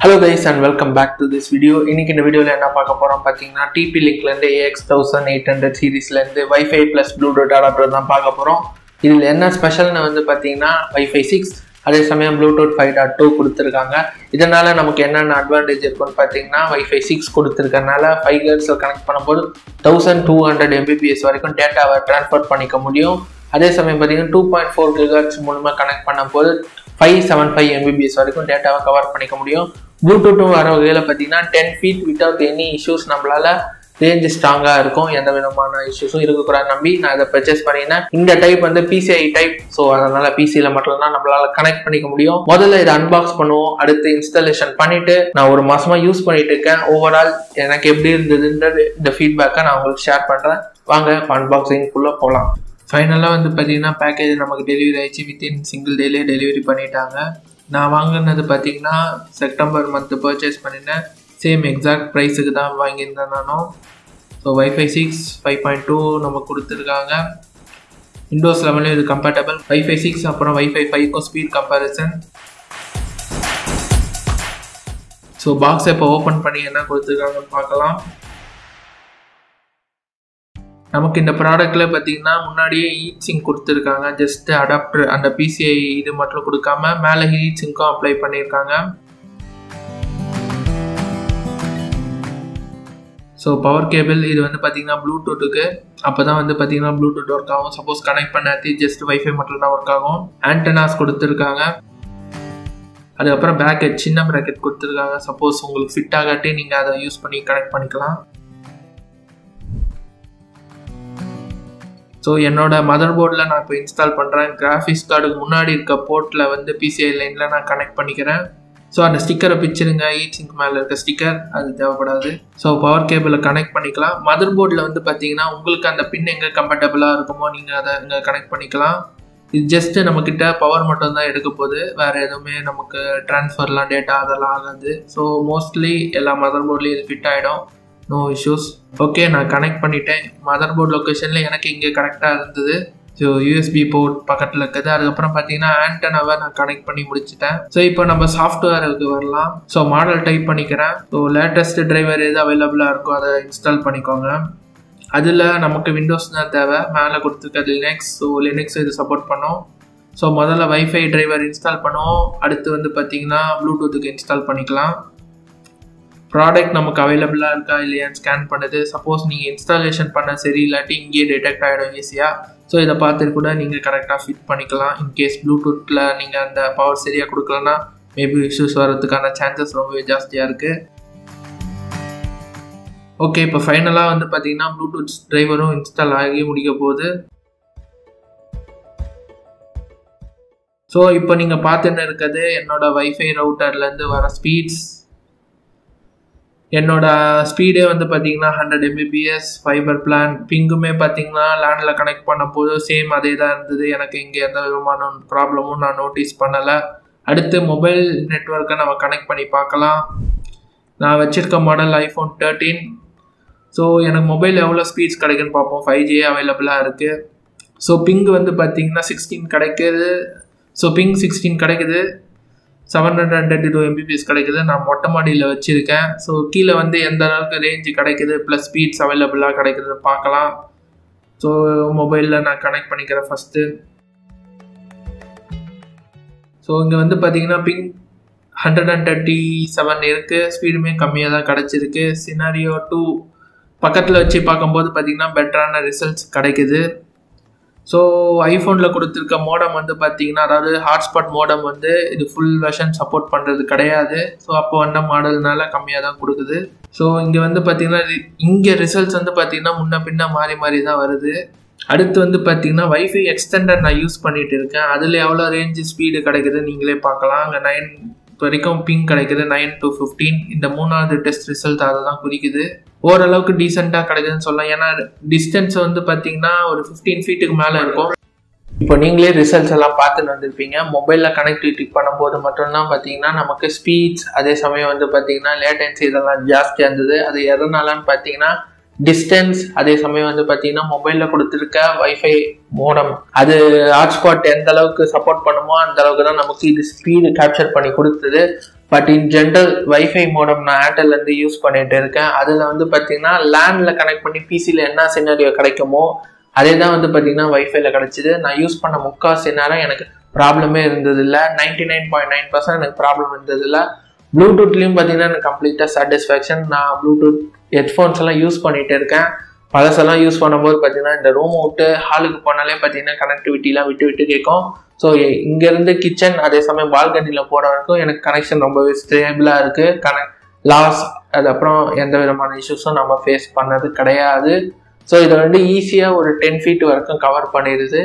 Hello guys and welcome back to this video. இன்னைக்கு இந்த வீடியோல என்ன பார்க்க போறோம் பாத்தீங்கன்னா TP Linkல இருந்து AX1800 சீரிஸ்ல இருந்து Wi-Fi plus Bluetooth அடாப்டர் தான் பார்க்க போறோம். இதுல என்ன ஸ்பெஷல்னு வந்து பாத்தீங்கன்னா Wi-Fi 6 அதே சமயம் Bluetooth 5.2 கொடுத்திருக்காங்க. இதனால நமக்கு என்னென்ன அட்வான்டேஜ் இருக்குன்னு பாத்தீங்கன்னா Wi-Fi 6 கொடுத்திருக்கனால 5 GHz கனெக்ட் பண்ணும்போது 1200 Mbps வரைக்கும் டேட்டாவை ட்ரான்ஸ்ஃபர் பண்ணிக்க முடியும். அதே சமயம் பாத்தீங்கன்னா 2.4 GHz மூலமா கனெக்ட் பண்ணும்போது 575 Mbps வரைக்கும் டேட்டாவை கவர் பண்ணிக்க முடியும். ப்ளூடூத்தும் வர வகையில் பார்த்தீங்கன்னா 10 feet வித்தவுட் எனி இஷ்யூஸ் நம்மளால ரேஞ்ச் ஸ்ட்ராங்காக இருக்கும். எந்த விதமான இஷ்யூஸும் இருக்கக்கூடாது நம்பி நான் இதை பர்ச்சேஸ் பண்ணினேன். இந்த டைப் வந்து PCIe டைப், ஸோ அதனால பிசியில் மட்டும்தான் நம்மளால கனெக்ட் பண்ணிக்க முடியும். முதல்ல இதை அன்பாக்ஸ் பண்ணுவோம், அடுத்து இன்ஸ்டாலேஷன் பண்ணிட்டு நான் ஒரு மாசமா யூஸ் பண்ணிட்டு இருக்கேன். ஓவரால் எனக்கு எப்படி இருந்ததுன்றது இந்த ஃபீட்பேக்கை நான் உங்களுக்கு ஷேர் பண்றேன். வாங்க அன்பாக்சிங்குள்ள போகலாம். ஃபைனலாக வந்து பார்த்தீங்கன்னா பேக்கேஜ் நமக்கு டெலிவரி ஆயிடுச்சு. வித்தின் சிங்கிள் டேலேயே டெலிவரி பண்ணிட்டாங்க. நான் வாங்கினது பார்த்தீங்கன்னா செப்டம்பர் மந்த்து பர்ச்சேஸ் பண்ணினேன். சேம் எக்ஸாக்ட் ப்ரைஸுக்கு தான் வாங்கியிருந்தேன் நானும். ஸோ Wi-Fi 6 5.2 நமக்கு கொடுத்துருக்காங்க. விண்டோஸ் 11 இது கம்பேட்டபிள். Wi-Fi 6 அப்புறம் Wi-Fi 5க்கும் ஸ்பீட் கம்பேரிசன். ஸோ பாக்ஸை இப்போ ஓப்பன் பண்ணி என்ன கொடுத்துருக்காங்கன்னு பார்க்கலாம். நமக்கு இந்த ப்ராடக்ட்ல பார்த்தீங்கன்னா முன்னாடியே ஹீட் சிங்க் கொடுத்துருக்காங்க. ஜஸ்ட் அடாப்டர் அந்த PCIe இது மட்டும் கொடுக்காம மேலே ஹீட் சிங்க்கும் அப்ளை பண்ணியிருக்காங்க. ஸோ பவர் கேபிள் இது வந்து பார்த்தீங்கன்னா ப்ளூடூத்துக்கு, அப்போ தான் வந்து பார்த்தீங்கன்னா ப்ளூடூத் ஒர்க் ஆகும். சப்போஸ் கனெக்ட் பண்ணாட்டி ஜஸ்ட் Wi-Fi மட்டும் தான் ஒர்க் ஆகும். ஆண்டனாஸ் கொடுத்துருக்காங்க. அதுக்கப்புறம் ப்ராக்கெட், சின்ன ப்ராக்கெட் கொடுத்துருக்காங்க. சப்போஸ் உங்களுக்கு ஃபிட் ஆகாட்டி நீங்கள் அதை யூஸ் பண்ணி கனெக்ட் பண்ணிக்கலாம். ஸோ என்னோட மதர் போர்டில் நான் இப்போ இன்ஸ்டால் பண்ணுறேன். கிராஃபிக்ஸ் கார்டுக்கு முன்னாடி இருக்க போர்ட்டில் வந்து PCI லைனில் நான் கனெக்ட் பண்ணிக்கிறேன். ஸோ அந்த ஸ்டிக்கரை பிச்சிருங்க, ஹீட் சிங்க் மேலே இருக்க ஸ்டிக்கர் அது தேவைப்படாது. ஸோ பவர் கேபிளை கனெக்ட் பண்ணிக்கலாம். மதர் போர்டில் வந்து பார்த்தீங்கன்னா உங்களுக்கு அந்த பின் எங்கே கம்ஃபர்டபுளாக இருக்குமோ நீங்கள் அதை இங்கே கனெக்ட் பண்ணிக்கலாம். இது ஜஸ்ட்டு நம்மக்கிட்ட பவர் மட்டும் தான் எடுக்க போகுது, வேறு எதுவுமே நமக்கு ட்ரான்ஸ்ஃபர்லாம் டேட்டா அதெல்லாம் ஆகாது. ஸோ மோஸ்ட்லி எல்லா மதர் போர்ட்லேயும் இது ஃபிட் ஆகிடும், நோ இஷ்யூஸ். ஓகே, நான் கனெக்ட் பண்ணிட்டேன். மதர் போர்ட் லொக்கேஷனில் எனக்கு இங்கே கரெக்டாக இருந்தது. ஸோ USB போர்ட் பக்கத்தில் இருக்குது. அதுக்கப்புறம் பார்த்தீங்கன்னா ஆண்டனாவை நான் கனெக்ட் பண்ணி முடிச்சிட்டேன். ஸோ இப்போ நம்ம சாஃப்ட்வேருக்கு வரலாம். ஸோ மாடல் டைப் பண்ணிக்கிறேன். ஸோ லேட்டஸ்ட் டிரைவர் எது அவைலபிளாக இருக்கோ அதை இன்ஸ்டால் பண்ணிக்கோங்க. அதில் நமக்கு விண்டோஸ் தான் தேவை. மேலே கொடுத்துருக்கிறது லினக்ஸ். ஸோ லினக்ஸ் இது சப்போர்ட் பண்ணோம். ஸோ முதல்ல Wi-Fi டிரைவர் இன்ஸ்டால் பண்ணுவோம். அடுத்து வந்து பார்த்தீங்கன்னா ப்ளூடூத்துக்கு இன்ஸ்டால் பண்ணிக்கலாம். ப்ராடக்ட் நமக்கு அவைலபிளாக இருக்கா இல்லையான்னு ஸ்கேன் பண்ணுது. சப்போஸ் நீங்கள் இன்ஸ்டாலேஷன் பண்ண சரி இல்லாட்டி இங்கேயே டிடெக்ட் ஆகிடும் ஈஸியாக. ஸோ இதை பார்த்துட்டு கூட நீங்கள் கரெக்டாக ஃபிட் பண்ணிக்கலாம். இன்கேஸ் ப்ளூடூத்தில் நீங்கள் அந்த பவர் சரியாக கொடுக்கலன்னா மேபி இஷ்யூஸ் வர்றதுக்கான சான்சஸ் ரொம்பவே ஜாஸ்தியாக இருக்குது. ஓகே, இப்போ ஃபைனலாக வந்து பார்த்தீங்கன்னா ப்ளூடூத் டிரைவரும் இன்ஸ்டால் ஆகி முடிக்க போகுது. ஸோ இப்போ நீங்கள் பார்த்துன்னு இருக்கிறது என்னோட Wi-Fi ரவுட்டர்லேருந்து வர ஸ்பீட்ஸ். என்னோட ஸ்பீடே வந்து பார்த்தீங்கன்னா 100 Mbps ஃபைபர் பிளான். பிங்குமே பார்த்தீங்கன்னா லேண்டில் கனெக்ட் பண்ண போது சேம் அதே தான் இருந்தது. எனக்கு இங்கே எந்த விதமான ப்ராப்ளமும் நான் நோட்டீஸ் பண்ணலை. அடுத்து மொபைல் நெட்வொர்க்கை நம்ம கனெக்ட் பண்ணி பார்க்கலாம். நான் வச்சுருக்க மாடல் iPhone 13. ஸோ எனக்கு மொபைல் எவ்வளோ ஸ்பீட்ஸ் கிடைக்குன்னு பார்ப்போம். 5G அவைலபிளாக இருக்குது. ஸோ பிங் வந்து பார்த்தீங்கன்னா 16 கிடைக்குது. ஸோ பிங் 16 கிடைக்குது. 732 Mbps கிடைக்குது. நான் மொட்டை மாடியில் வச்சுருக்கேன். ஸோ கீழே வந்து எந்த அளவுக்கு ரேஞ்சு கிடைக்குது ப்ளஸ் ஸ்பீட்ஸ் அவைலபிளாக கிடைக்குதுன்னு பார்க்கலாம். ஸோ மொபைலில் நான் கனெக்ட் பண்ணிக்கிறேன் ஃபஸ்ட்டு. ஸோ இங்கே வந்து பார்த்தீங்கன்னா பிங் 137 இருக்குது. ஸ்பீடுமே கம்மியாக தான் கிடச்சிருக்கு. சினாரியோ 2 பக்கத்தில் வச்சு பார்க்கும்போது பார்த்தீங்கன்னா பெட்டரான ரிசல்ட்ஸ் கிடைக்குது. ஸோ ஐஃபோனில் கொடுத்துருக்க மோடம் வந்து பார்த்தீங்கன்னா, அதாவது ஹாட்ஸ்பாட் மோடம் வந்து இது ஃபுல் வெர்ஷன் சப்போர்ட் பண்ணுறது கிடையாது. ஸோ அப்போ வந்த மாடல்னால கம்மியாக தான் கொடுக்குது. ஸோ இங்கே வந்து பார்த்தீங்கன்னா இங்கே ரிசல்ட்ஸ் வந்து பார்த்தீங்கன்னா முன்ன பின்ன மாறி தான் வருது. அடுத்து வந்து பார்த்தீங்கன்னா Wi-Fi எக்ஸ்டெண்டர் நான் யூஸ் பண்ணிட்டு இருக்கேன். அதில் எவ்வளோ ரேஞ்சு ஸ்பீடு கிடைக்குது நீங்களே பார்க்கலாம். அங்கே 9 வரைக்கும் பிங் கிடைக்குது, 9 to 15. இந்த மூணாவது டெஸ்ட் ரிசல்ட் அதை தான் குறிக்குது. ஓரளவுக்கு டீசெண்டாக கிடைக்குதுன்னு சொல்லலாம். ஏன்னா டிஸ்டன்ஸ் வந்து பார்த்தீங்கன்னா ஒரு 15 ஃபீட்டுக்கு மேலே இருக்கும். இப்போ நீங்களே ரிசல்ட்ஸ் எல்லாம் பார்த்துட்டு வந்திருப்பீங்க. மொபைலில் கனெக்டிவிட்டி பண்ணும்போது மட்டும்தான் பார்த்தீங்கன்னா நமக்கு ஸ்பீட்ஸ், அதே சமயம் வந்து பார்த்தீங்கன்னா லேட்டன்சி இதெல்லாம் ஜாஸ்தியாக இருந்தது. அது எதனாலன்னு பார்த்தீங்கன்னா டிஸ்டன்ஸ், அதே சமயம் வந்து பார்த்தீங்கன்னா மொபைலில் கொடுத்துருக்க Wi-Fi மோடம் அது ஹாட்ஸ்பாட் எந்த அளவுக்கு சப்போர்ட் பண்ணுமோ அந்த அளவுக்கு தான் நமக்கு இது ஸ்பீடு கேப்சர் பண்ணி கொடுத்தது. But in general wifi modem நான் ஏர்டெல்லேருந்து யூஸ் பண்ணிட்டு இருக்கேன். அதில் வந்து பார்த்தீங்கன்னா லேண்டில் கனெக்ட் பண்ணி பிசியில் என்ன சினாரியோ கிடைக்குமோ அதே தான் வந்து பார்த்தீங்கன்னா வைஃபைல கிடைச்சிது. நான் யூஸ் பண்ண முக்கால்வாசி நேரம் எனக்கு ப்ராப்ளமே இருந்ததில்லை. 99.9% எனக்கு ப்ராப்ளம் இருந்ததில்லை. ப்ளூடூத்லேயும் பார்த்தீங்கன்னா எனக்கு கம்ப்ளீட்டாக சாட்டிஸ்ஃபேக்ஷன். நான் ப்ளூடூத் ஹெட்ஃபோன்ஸ் எல்லாம் யூஸ் பண்ணிட்டு இருக்கேன். பழசெல்லாம் யூஸ் பண்ணும்போது பார்த்தீங்கன்னா இந்த ரூம் விட்டு ஹாலுக்கு போனாலே பார்த்தீங்கன்னா கனெக்டிவிட்டிலாம் விட்டு விட்டு கேட்கும். ஸோ இங்கேருந்து கிச்சன் அதே சமயம் பால்கனியில் போகிற வரைக்கும் எனக்கு கனெக்ஷன் ரொம்பவே ஸ்டேபிளாக இருக்குது. லாஸ் அதுக்கப்புறம் எந்த விதமான இஷ்யூஸும் நம்ம ஃபேஸ் பண்ணது கிடையாது. ஸோ இதை வந்து ஈஸியாக ஒரு 10 feet வரைக்கும் கவர் பண்ணிடுது.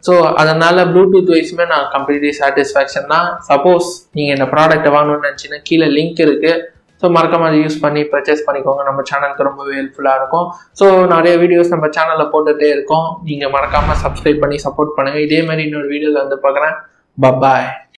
ஸோ அதனால் ப்ளூடூத் வைஸுமே நான் கம்ப்ளீட்லி சாட்டிஸ்ஃபேக்ஷன் தான். சப்போஸ் நீங்கள் இந்த ப்ராடக்ட்டை வாங்கணும்னு நினச்சிங்கன்னா கீழே லிங்க் இருக்குது. ஸோ மறக்காம அதை யூஸ் பண்ணி பர்ச்சேஸ் பண்ணிக்கோங்க. நம்ம சேனலுக்கு ரொம்பவே ஹெல்ப்ஃபுல்லாக இருக்கும். ஸோ நிறைய வீடியோஸ் நம்ம சேனலில் போட்டுகிட்டே இருக்கோம். நீங்கள் மறக்காமல் சப்ஸ்கிரைப் பண்ணி சப்போர்ட் பண்ணுங்கள். இதே மாதிரி இன்னொரு வீடியோவில் வந்து பார்க்குறேன். பாய்.